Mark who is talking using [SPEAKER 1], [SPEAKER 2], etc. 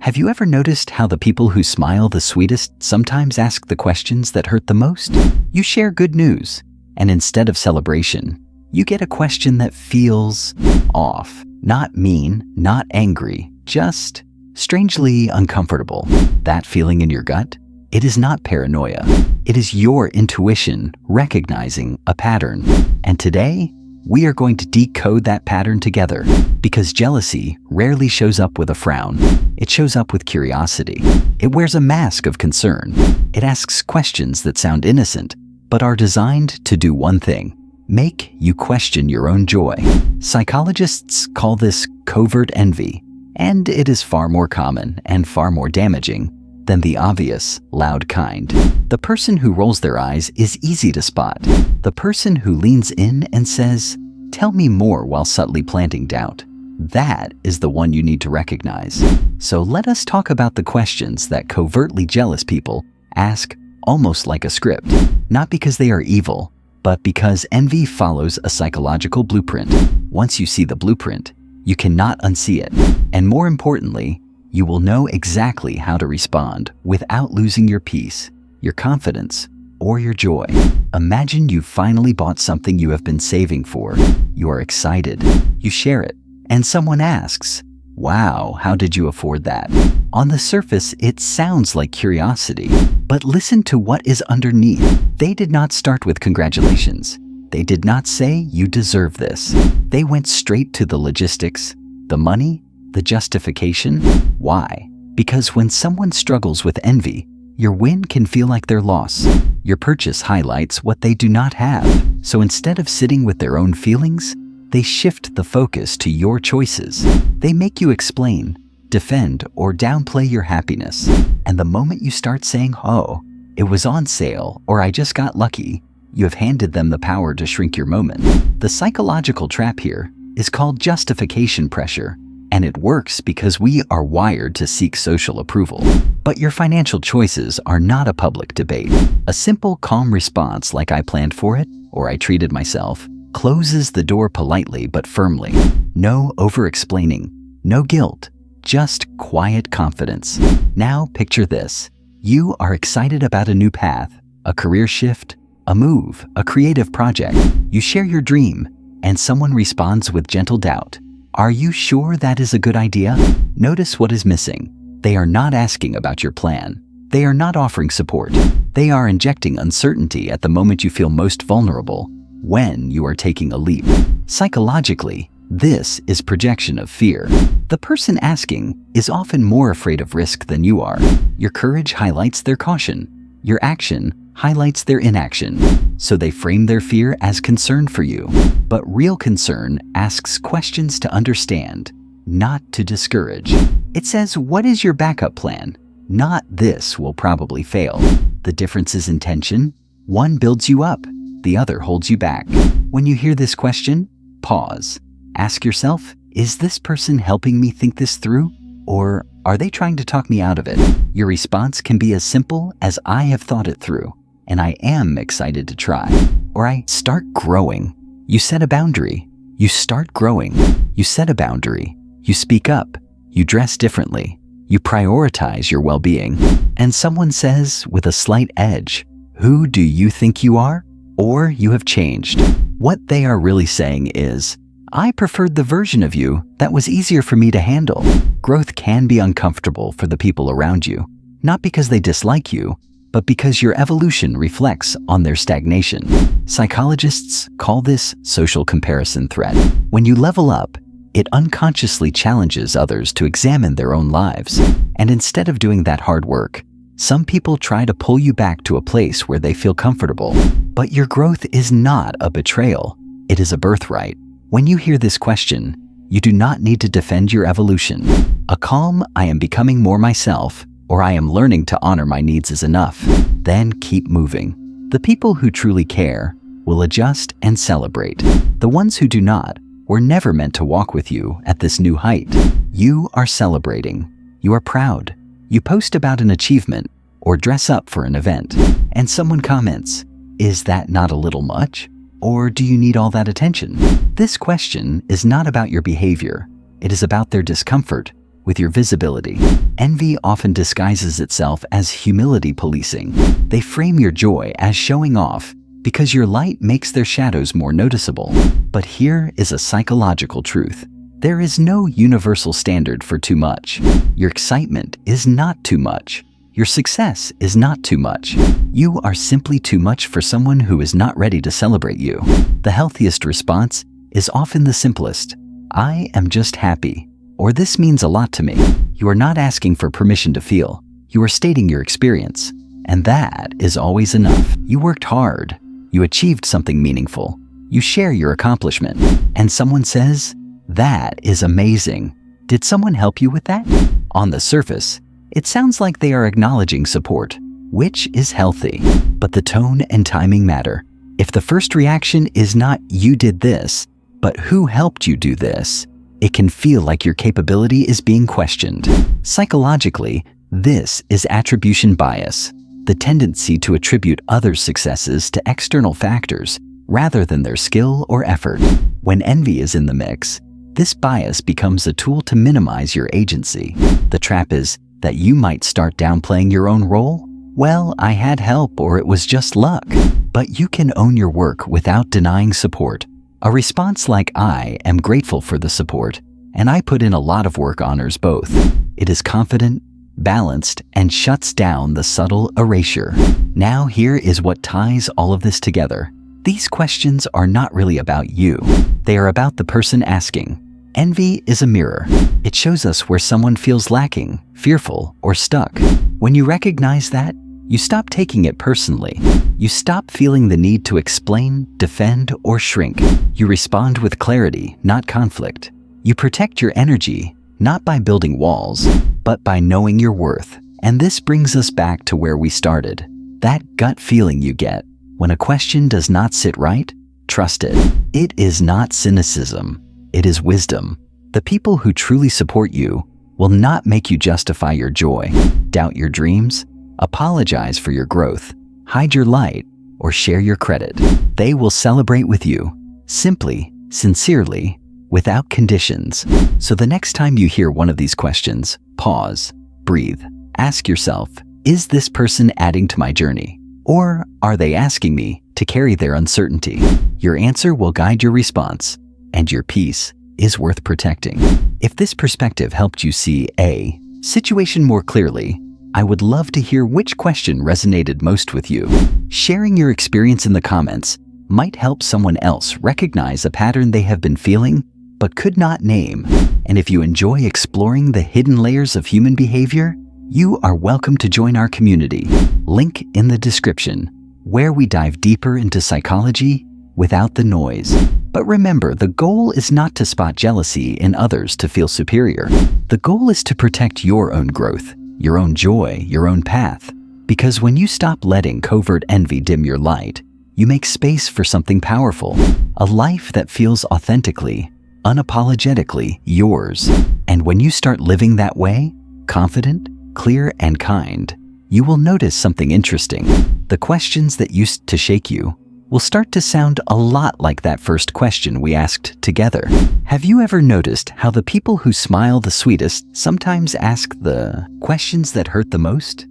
[SPEAKER 1] Have you ever noticed how the people who smile the sweetest sometimes ask the questions that hurt the most? You share good news, and instead of celebration, you get a question that feels off. Not mean, not angry, just strangely uncomfortable. That feeling in your gut? It is not paranoia. It is your intuition recognizing a pattern. And today, we are going to decode that pattern together, because jealousy rarely shows up with a frown. It shows up with curiosity. It wears a mask of concern. It asks questions that sound innocent, but are designed to do one thing: make you question your own joy. Psychologists call this covert envy, and it is far more common and far more damaging than the obvious, loud kind. The person who rolls their eyes is easy to spot. The person who leans in and says, "Tell me more," while subtly planting doubt. That is the one you need to recognize. So let us talk about the questions that covertly jealous people ask, almost like a script. Not because they are evil, but because envy follows a psychological blueprint. Once you see the blueprint, you cannot unsee it. And more importantly, you will know exactly how to respond without losing your peace, your confidence, or your joy. Imagine you finally bought something you have been saving for. You are excited. You share it, and someone asks, "Wow, how did you afford that?" On the surface, it sounds like curiosity, but listen to what is underneath. They did not start with congratulations. They did not say, "You deserve this." They went straight to the logistics, the money, the justification. Why? Because when someone struggles with envy, your win can feel like their loss. Your purchase highlights what they do not have. So instead of sitting with their own feelings, they shift the focus to your choices. They make you explain, defend, or downplay your happiness. And the moment you start saying, "Oh, it was on sale," or "I just got lucky," you have handed them the power to shrink your moment. The psychological trap here is called justification pressure. And it works because we are wired to seek social approval. But your financial choices are not a public debate. A simple, calm response like "I planned for it," or "I treated myself," closes the door politely but firmly. No over-explaining, no guilt, just quiet confidence. Now picture this. You are excited about a new path, a career shift, a move, a creative project. You share your dream, and someone responds with gentle doubt. Are you sure that is a good idea? Notice what is missing. They are not asking about your plan. They are not offering support. They are injecting uncertainty at the moment you feel most vulnerable, when you are taking a leap. Psychologically, this is projection of fear. The person asking is often more afraid of risk than you are. Your courage highlights their caution. Your action highlights their inaction. So they frame their fear as concern for you. But real concern asks questions to understand, not to discourage. It says, "What is your backup plan?" Not "This will probably fail." The difference is intention. One builds you up, the other holds you back. When you hear this question, pause. Ask yourself, is this person helping me think this through? Or are they trying to talk me out of it? Your response can be as simple as "I have thought it through, and I am excited to try." Or "I start growing." You set a boundary. You start growing. You set a boundary. You speak up. You dress differently. You prioritize your well-being. And someone says, with a slight edge, "Who do you think you are?" Or "You have changed." What they are really saying is, "I preferred the version of you that was easier for me to handle." Growth can be uncomfortable for the people around you, not because they dislike you, but because your evolution reflects on their stagnation. Psychologists call this social comparison threat. When you level up, it unconsciously challenges others to examine their own lives. And instead of doing that hard work, some people try to pull you back to a place where they feel comfortable. But your growth is not a betrayal. It is a birthright. When you hear this question, you do not need to defend your evolution. A calm "I am becoming more myself," or "I am learning to honor my needs" is enough. Then keep moving. The people who truly care will adjust and celebrate. The ones who do not were never meant to walk with you at this new height. You are celebrating. You are proud. You post about an achievement or dress up for an event, and someone comments, "Is that not a little much? Or do you need all that attention?" This question is not about your behavior. It is about their discomfort, with your visibility. Envy often disguises itself as humility policing. They frame your joy as showing off because your light makes their shadows more noticeable. But here is a psychological truth. There is no universal standard for too much. Your excitement is not too much. Your success is not too much. You are simply too much for someone who is not ready to celebrate you. The healthiest response is often the simplest. I am just happy, or this means a lot to me. You are not asking for permission to feel. You are stating your experience, and that is always enough. You worked hard. You achieved something meaningful. You share your accomplishment, and someone says, "That is amazing. Did someone help you with that?" On the surface, it sounds like they are acknowledging support, which is healthy. But the tone and timing matter. If the first reaction is not "you did this," but "who helped you do this," it can feel like your capability is being questioned. Psychologically, this is attribution bias, the tendency to attribute others' successes to external factors rather than their skill or effort. When envy is in the mix, this bias becomes a tool to minimize your agency. The trap is that you might start downplaying your own role. "Well, I had help, or it was just luck." But you can own your work without denying support. A response like "I am grateful for the support, and I put in a lot of work" honors both. It is confident, balanced, and shuts down the subtle erasure. Now here is what ties all of this together. These questions are not really about you. They are about the person asking. Envy is a mirror. It shows us where someone feels lacking, fearful, or stuck. When you recognize that, you stop taking it personally. You stop feeling the need to explain, defend, or shrink. You respond with clarity, not conflict. You protect your energy, not by building walls, but by knowing your worth. And this brings us back to where we started. That gut feeling you get when a question does not sit right, trust it. It is not cynicism. It is wisdom. The people who truly support you will not make you justify your joy, doubt your dreams, apologize for your growth, hide your light, or share your credit. They will celebrate with you, simply, sincerely, without conditions. So the next time you hear one of these questions, pause, breathe, ask yourself, is this person adding to my journey? Or are they asking me to carry their uncertainty? Your answer will guide your response, and your peace is worth protecting. If this perspective helped you see a situation more clearly, I would love to hear which question resonated most with you. Sharing your experience in the comments might help someone else recognize a pattern they have been feeling but could not name. And if you enjoy exploring the hidden layers of human behavior, you are welcome to join our community. Link in the description, where we dive deeper into psychology without the noise. But remember, the goal is not to spot jealousy in others to feel superior. The goal is to protect your own growth, your own joy, your own path. Because when you stop letting covert envy dim your light, you make space for something powerful, a life that feels authentically, unapologetically yours. And when you start living that way, confident, clear, and kind, you will notice something interesting. The questions that used to shake you will start to sound a lot like that first question we asked together. Have you ever noticed how the people who smile the sweetest sometimes ask the questions that hurt the most?